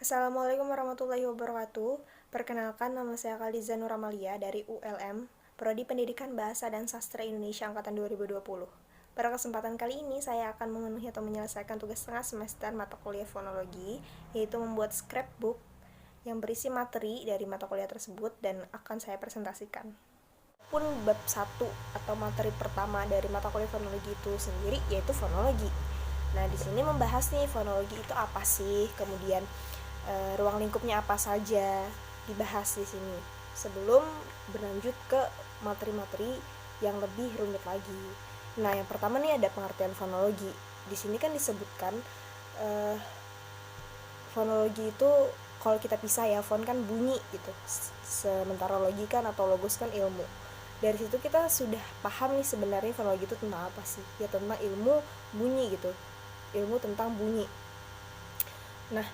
Assalamualaikum warahmatullahi wabarakatuh. Perkenalkan, nama saya Khaliza Nuramalia dari ULM, Prodi Pendidikan Bahasa dan Sastra Indonesia Angkatan 2020. Pada kesempatan kali ini, saya akan memenuhi atau menyelesaikan tugas setengah semester mata kuliah fonologi, yaitu membuat scrapbook yang berisi materi dari mata kuliah tersebut dan akan saya presentasikan. Pun bab 1 atau materi pertama dari mata kuliah fonologi itu sendiri yaitu fonologi. Nah, di sini membahas nih fonologi itu apa sih, kemudian ruang lingkupnya apa saja dibahas di sini. Sebelum berlanjut ke materi-materi yang lebih rumit lagi. Nah, yang pertama nih ada pengertian fonologi. Di sini kan disebutkan fonologi itu kalau kita pisah ya, fon kan bunyi gitu. Sementara logi kan atau logos kan ilmu. Dari situ kita sudah paham nih sebenarnya fonologi itu tentang apa sih? Ya tentang ilmu bunyi gitu. Ilmu tentang bunyi. Nah,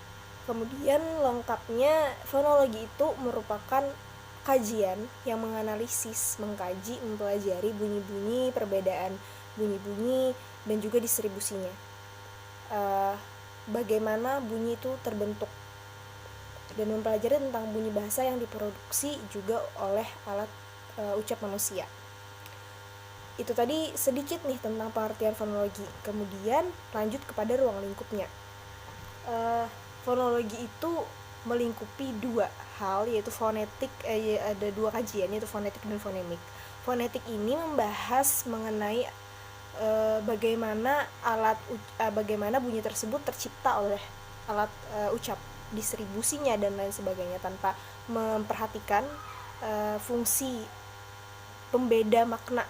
kemudian lengkapnya fonologi itu merupakan kajian yang menganalisis, mengkaji, mempelajari bunyi-bunyi, perbedaan bunyi-bunyi, dan juga distribusinya. Bagaimana bunyi itu terbentuk, dan mempelajari tentang bunyi bahasa yang diproduksi juga oleh alat ucap manusia. Itu tadi sedikit nih tentang pengertian fonologi. Kemudian lanjut kepada ruang lingkupnya. Fonologi itu melingkupi dua hal, yaitu fonetik, ada dua kajian, yaitu fonetik dan fonemik. Fonetik ini membahas mengenai bagaimana bunyi tersebut tercipta oleh alat ucap, distribusinya dan lain sebagainya, tanpa memperhatikan fungsi pembeda makna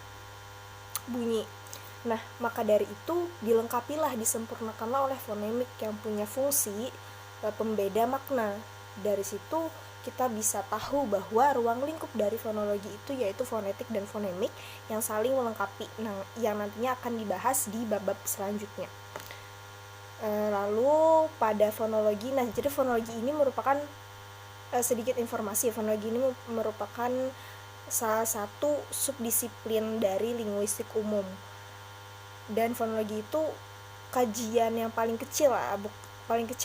bunyi. Nah, maka dari itu dilengkapilah, disempurnakanlah oleh fonemik yang punya fungsi pembeda makna. Dari situ kita bisa tahu bahwa ruang lingkup dari fonologi itu yaitu fonetik dan fonemik yang saling melengkapi, yang nantinya akan dibahas di bab-bab selanjutnya. Lalu pada fonologi, jadi fonologi ini merupakan sedikit informasi. Fonologi ini merupakan salah satu subdisiplin dari linguistik umum. Dan fonologi itu kajian yang paling kecil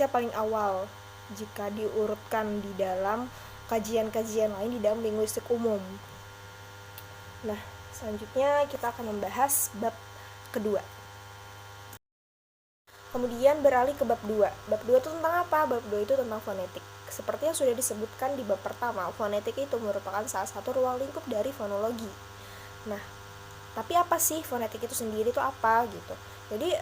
paling awal jika diurutkan di dalam kajian-kajian lain di dalam linguistik umum. Nah, selanjutnya kita akan membahas bab kedua. Kemudian beralih ke bab 2. Bab 2 itu tentang apa? Bab 2 itu tentang fonetik. Seperti yang sudah disebutkan di bab pertama, fonetik itu merupakan salah satu ruang lingkup dari fonologi. Nah, tapi apa sih fonetik itu sendiri itu apa gitu? Jadi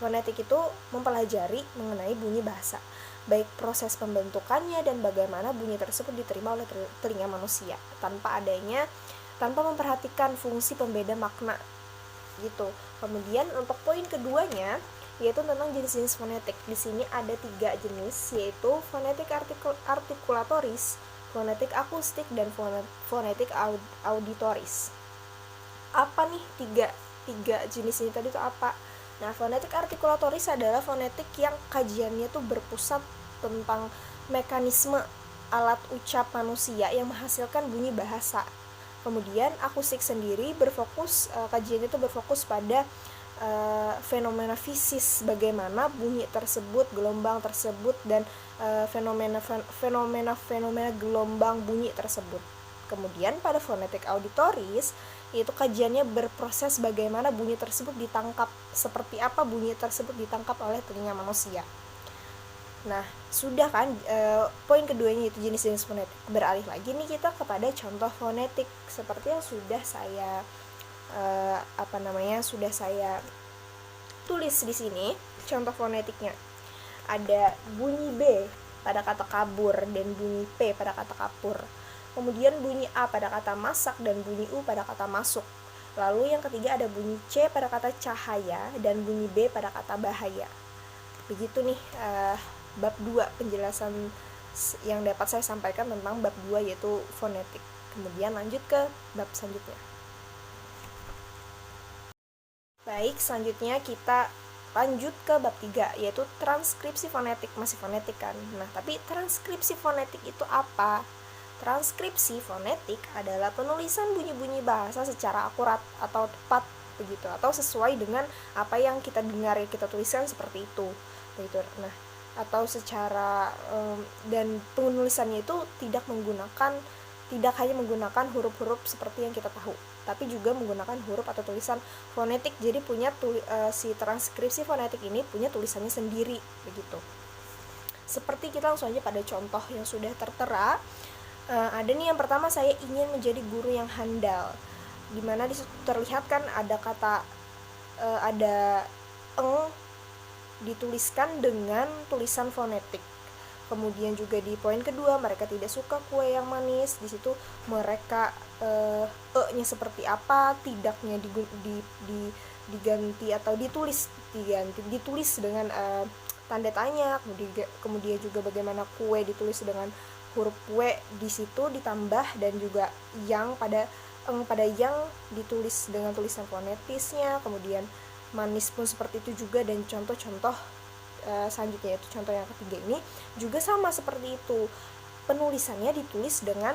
fonetik itu mempelajari mengenai bunyi bahasa, baik proses pembentukannya dan bagaimana bunyi tersebut diterima oleh telinga manusia tanpa memperhatikan fungsi pembeda makna gitu. Kemudian untuk poin keduanya yaitu tentang jenis-jenis fonetik. Di sini ada 3 jenis, yaitu fonetik artikulatoris, fonetik akustik, dan fonetik auditoris. Apa nih tiga jenis ini tadi itu apa? Nah, fonetik artikulatoris adalah fonetik yang kajiannya tuh berpusat tentang mekanisme alat ucap manusia yang menghasilkan bunyi bahasa. Kemudian akustik sendiri kajiannya itu berfokus pada fenomena fisis, bagaimana bunyi tersebut, gelombang tersebut, dan fenomena gelombang bunyi tersebut. Kemudian pada fonetik auditoris, yaitu kajiannya berproses bagaimana bunyi tersebut ditangkap, seperti apa bunyi tersebut ditangkap oleh telinga manusia. Nah, sudah kan poin keduanya itu jenis-jenis fonetik. Beralih lagi nih kita kepada contoh fonetik seperti yang sudah saya tulis di sini. Contoh fonetiknya ada bunyi B pada kata kabur dan bunyi P pada kata kapur. Kemudian bunyi A pada kata masak dan bunyi U pada kata masuk. Lalu yang ketiga ada bunyi C pada kata cahaya dan bunyi B pada kata bahaya. Begitu nih bab 2 penjelasan yang dapat saya sampaikan tentang bab 2 yaitu fonetik. Kemudian lanjut ke bab selanjutnya. Baik, selanjutnya kita lanjut ke bab 3 yaitu transkripsi fonetik. Masih fonetik kan? Nah, tapi transkripsi fonetik itu apa? Transkripsi fonetik adalah penulisan bunyi-bunyi bahasa secara akurat atau tepat begitu, atau sesuai dengan apa yang kita dengar, yang kita tuliskan seperti itu. Begitu. Nah, atau secara dan penulisannya itu tidak hanya menggunakan huruf-huruf seperti yang kita tahu, tapi juga menggunakan huruf atau tulisan fonetik. Jadi punya si transkripsi fonetik ini punya tulisannya sendiri begitu. Seperti kita langsung aja pada contoh yang sudah tertera. Ada nih yang pertama, saya ingin menjadi guru yang handal, dimana disitu terlihat kan ada kata ada eng dituliskan dengan tulisan fonetik. Kemudian juga di poin kedua, mereka tidak suka kue yang manis. Di situ mereka e-nya seperti apa, tidaknya diganti atau ditulis dengan tanda tanya. Kemudian juga bagaimana kue ditulis dengan huruf kue di situ ditambah, dan juga yang pada yang ditulis dengan tulisan fonetisnya. Kemudian manis pun seperti itu juga, dan contoh-contoh selanjutnya yaitu contoh yang ketiga ini juga sama seperti itu. Penulisannya ditulis dengan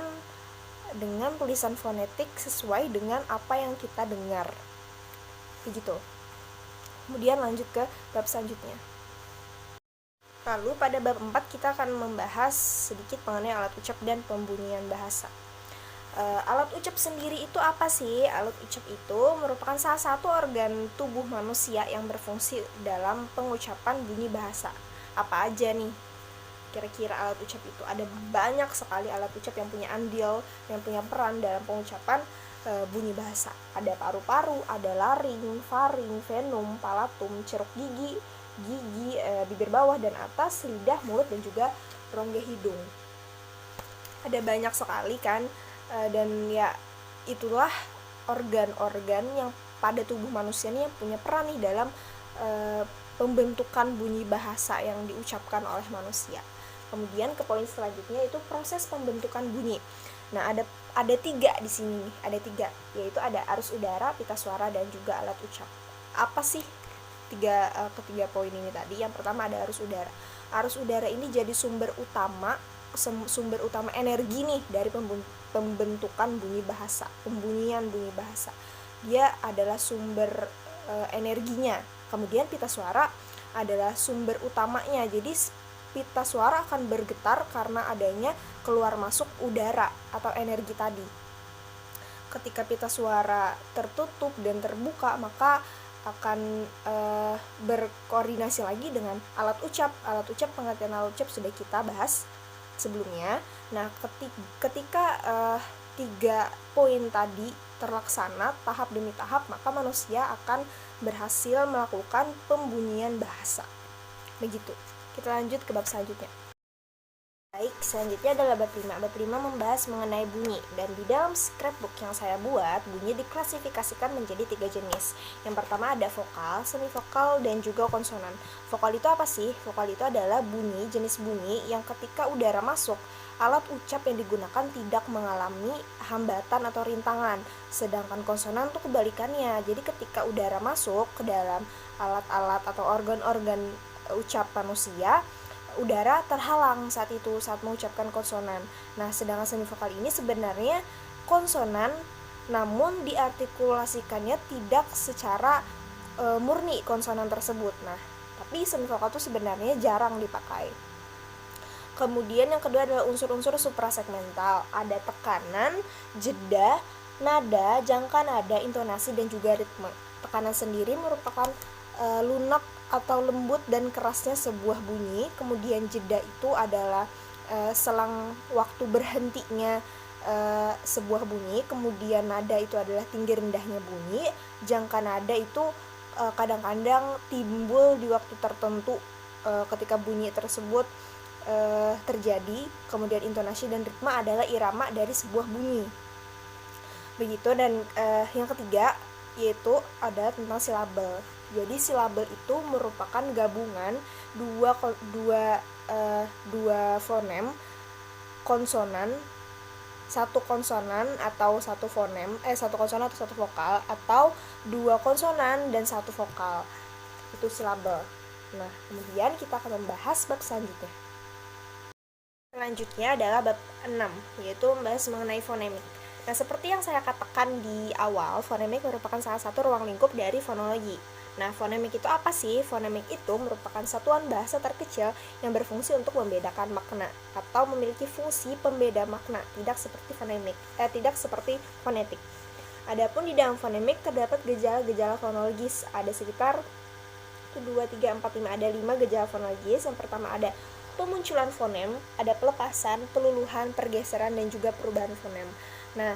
tulisan fonetik sesuai dengan apa yang kita dengar. Begitu. Kemudian lanjut ke bab selanjutnya. Lalu pada bab 4 kita akan membahas sedikit mengenai alat ucap dan pembunyian bahasa. Alat ucap sendiri itu apa sih? Alat ucap itu merupakan salah satu organ tubuh manusia yang berfungsi dalam pengucapan bunyi bahasa. Apa aja nih kira-kira alat ucap itu? Ada banyak sekali alat ucap yang punya andil, yang punya peran dalam pengucapan bunyi bahasa. Ada paru-paru, ada laring, faring, venum, palatum, ceruk gigi, bibir bawah dan atas, lidah, mulut, dan juga rongga hidung. Ada banyak sekali kan, dan ya itulah organ-organ yang pada tubuh manusia ini yang punya peran nih dalam pembentukan bunyi bahasa yang diucapkan oleh manusia. Kemudian ke poin selanjutnya itu proses pembentukan bunyi. Nah, ada 3 di sini nih, ada 3, yaitu ada arus udara, pita suara, dan juga alat ucap. Apa sih ketiga poin ini tadi? Yang pertama ada arus udara. Arus udara ini jadi sumber utama energi nih dari pembentukan bunyi bahasa, pembunyian bunyi bahasa. Dia adalah sumber energinya. Kemudian pita suara adalah sumber utamanya. Jadi pita suara akan bergetar karena adanya keluar masuk udara atau energi tadi. Ketika pita suara tertutup dan terbuka, maka akan berkoordinasi lagi dengan alat ucap. Pengertian alat ucap sudah kita bahas sebelumnya. Nah, ketika 3 poin tadi terlaksana tahap demi tahap, maka manusia akan berhasil melakukan pembunyian bahasa. Begitu. Kita lanjut ke bab selanjutnya. Baik, selanjutnya adalah bab 5. Bab 5 membahas mengenai bunyi, dan di dalam scrapbook yang saya buat, bunyi diklasifikasikan menjadi 3 jenis. Yang pertama ada vokal, semivokal, dan juga konsonan. Vokal itu apa sih? Vokal itu adalah jenis bunyi yang ketika udara masuk, alat ucap yang digunakan tidak mengalami hambatan atau rintangan. Sedangkan konsonan itu kebalikannya. Jadi ketika udara masuk ke dalam alat-alat atau organ-organ ucap manusia, udara terhalang saat mengucapkan konsonan. Nah, sedangkan semivokal ini sebenarnya konsonan, namun diartikulasikannya tidak secara murni konsonan tersebut. Nah, tapi semivokal itu sebenarnya jarang dipakai. Kemudian yang kedua adalah unsur-unsur suprasegmental. Ada tekanan, jeda, nada, jangka nada, intonasi, dan juga ritme. Tekanan sendiri merupakan lunak atau lembut dan kerasnya sebuah bunyi. Kemudian jeda itu adalah selang waktu berhentinya sebuah bunyi. Kemudian nada itu adalah tinggi rendahnya bunyi. Jangka nada itu kadang-kadang timbul di waktu tertentu ketika bunyi tersebut terjadi. Kemudian intonasi dan ritme adalah irama dari sebuah bunyi. Begitu. Dan yang ketiga yaitu ada tentang silabel. Jadi silabel itu merupakan gabungan dua fonem konsonan, satu konsonan atau satu fonem, satu konsonan atau satu vokal, atau 2 konsonan dan 1 vokal. Itu silabel. Nah, kemudian kita akan membahas bab selanjutnya. Selanjutnya adalah bab 6, yaitu membahas mengenai fonemik. Nah, seperti yang saya katakan di awal, fonemik merupakan salah satu ruang lingkup dari fonologi. Nah, fonemik itu apa sih? Fonemik itu merupakan satuan bahasa terkecil yang berfungsi untuk membedakan makna atau memiliki fungsi pembeda makna, tidak seperti fonetik. Adapun di dalam fonemik terdapat gejala-gejala fonologis, ada sekitar 2, 3, 4, 5, ada 5 gejala fonologis. Yang pertama ada pemunculan fonem, ada pelepasan, peluluhan, pergeseran, dan juga perubahan fonem. Nah,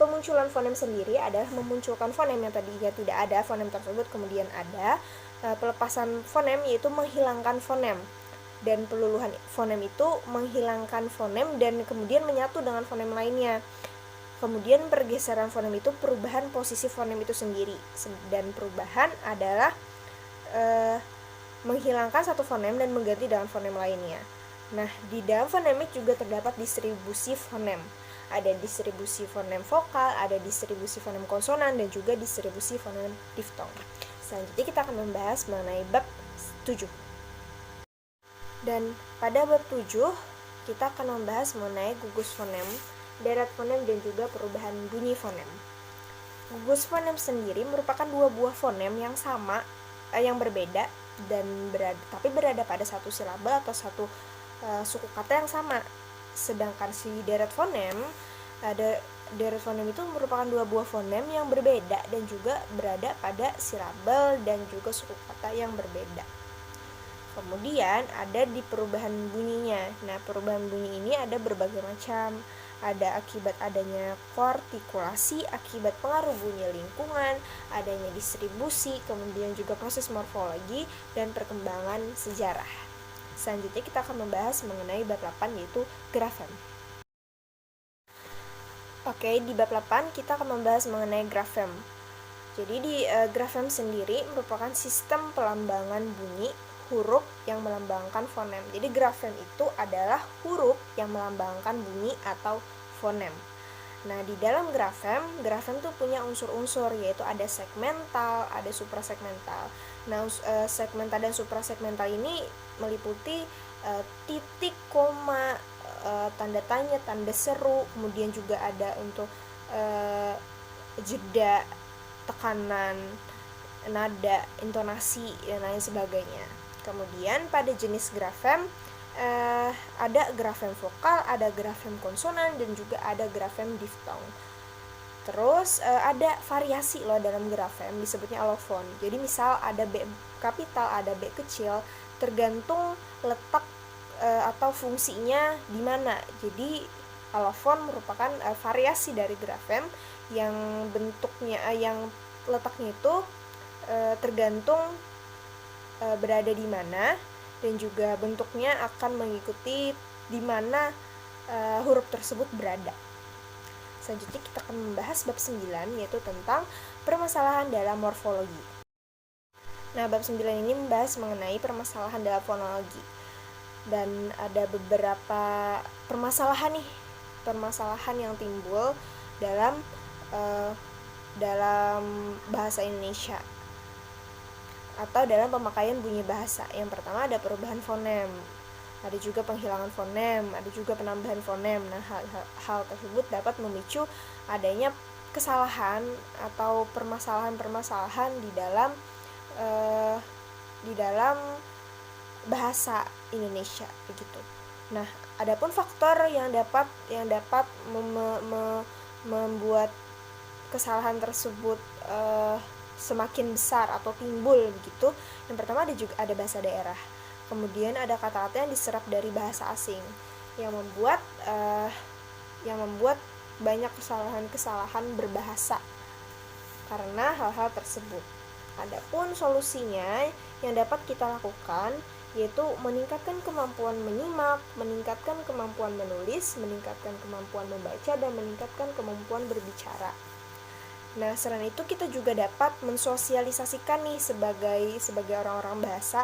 pemunculan fonem sendiri adalah memunculkan fonem yang tadinya tidak ada fonem tersebut kemudian ada. Pelepasan fonem yaitu menghilangkan fonem, dan peluluhan fonem itu menghilangkan fonem dan kemudian menyatu dengan fonem lainnya. Kemudian pergeseran fonem itu perubahan posisi fonem itu sendiri, dan perubahan adalah menghilangkan satu fonem dan mengganti dengan fonem lainnya. Nah, di dalam fonemik juga terdapat distribusi fonem. Ada distribusi fonem vokal, ada distribusi fonem konsonan, dan juga distribusi fonem diftong. Selanjutnya kita akan membahas mengenai bab 7. Dan pada bab 7, kita akan membahas mengenai gugus fonem, deret fonem, dan juga perubahan bunyi fonem. Gugus fonem sendiri merupakan dua buah fonem yang sama, yang berbeda, dan berada pada satu silabel atau satu suku kata yang sama. Sedangkan si deret fonem itu merupakan dua buah fonem yang berbeda dan juga berada pada silabel dan juga suku kata yang berbeda. Kemudian ada di perubahan bunyinya. Nah, perubahan bunyi ini ada berbagai macam. Ada akibat adanya kortikulasi, akibat pengaruh bunyi lingkungan, adanya distribusi, kemudian juga proses morfologi dan perkembangan sejarah. Selanjutnya kita akan membahas mengenai bab 8 yaitu grafem. Oke, di bab 8 kita akan membahas mengenai grafem. Jadi di grafem sendiri merupakan sistem pelambangan bunyi huruf yang melambangkan fonem. Jadi grafem itu adalah huruf yang melambangkan bunyi atau fonem. Nah, di dalam grafem tuh punya unsur-unsur, yaitu ada segmental, ada suprasegmental. Nah, segmental dan suprasegmental ini meliputi titik, koma, tanda tanya, tanda seru, kemudian juga ada untuk jeda, tekanan, nada, intonasi, dan lain sebagainya. Kemudian pada jenis grafem ada grafem vokal, ada grafem konsonan, dan juga ada grafem diftong. Terus ada variasi loh dalam grafem, disebutnya alofon. Jadi misal ada B kapital, ada B kecil, tergantung letak atau fungsinya di mana. Jadi alofon merupakan variasi dari grafem yang bentuknya yang letaknya itu tergantung berada di mana, dan juga bentuknya akan mengikuti di mana huruf tersebut berada. Selanjutnya kita akan membahas bab 9 yaitu tentang permasalahan dalam morfologi. Nah, bab 9 ini membahas mengenai permasalahan dalam fonologi. Dan ada beberapa permasalahan yang timbul dalam bahasa Indonesia atau dalam pemakaian bunyi bahasa. Yang pertama ada perubahan fonem, ada juga penghilangan fonem, ada juga penambahan fonem. Nah, hal tersebut dapat memicu adanya kesalahan atau permasalahan-permasalahan di dalam bahasa Indonesia begitu. Nah, adapun faktor yang dapat membuat kesalahan tersebut semakin besar atau timbul begitu. Yang pertama ada bahasa daerah. Kemudian ada kata-kata yang diserap dari bahasa asing yang membuat banyak kesalahan berbahasa karena hal-hal tersebut. Adapun solusinya yang dapat kita lakukan yaitu meningkatkan kemampuan menyimak, meningkatkan kemampuan menulis, meningkatkan kemampuan membaca, dan meningkatkan kemampuan berbicara. Nah, selain itu kita juga dapat mensosialisasikan nih sebagai orang-orang bahasa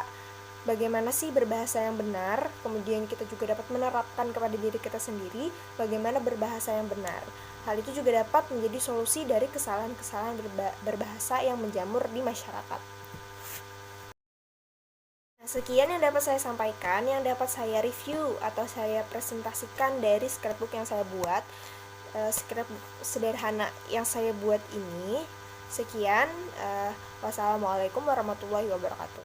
bagaimana sih berbahasa yang benar. Kemudian kita juga dapat menerapkan kepada diri kita sendiri bagaimana berbahasa yang benar. Hal itu juga dapat menjadi solusi dari kesalahan-kesalahan berbahasa yang menjamur di masyarakat. Nah, sekian yang dapat saya sampaikan, yang dapat saya review atau saya presentasikan dari scrapbook yang saya buat. Scrapbook sederhana yang saya buat ini. Sekian, wassalamualaikum warahmatullahi wabarakatuh.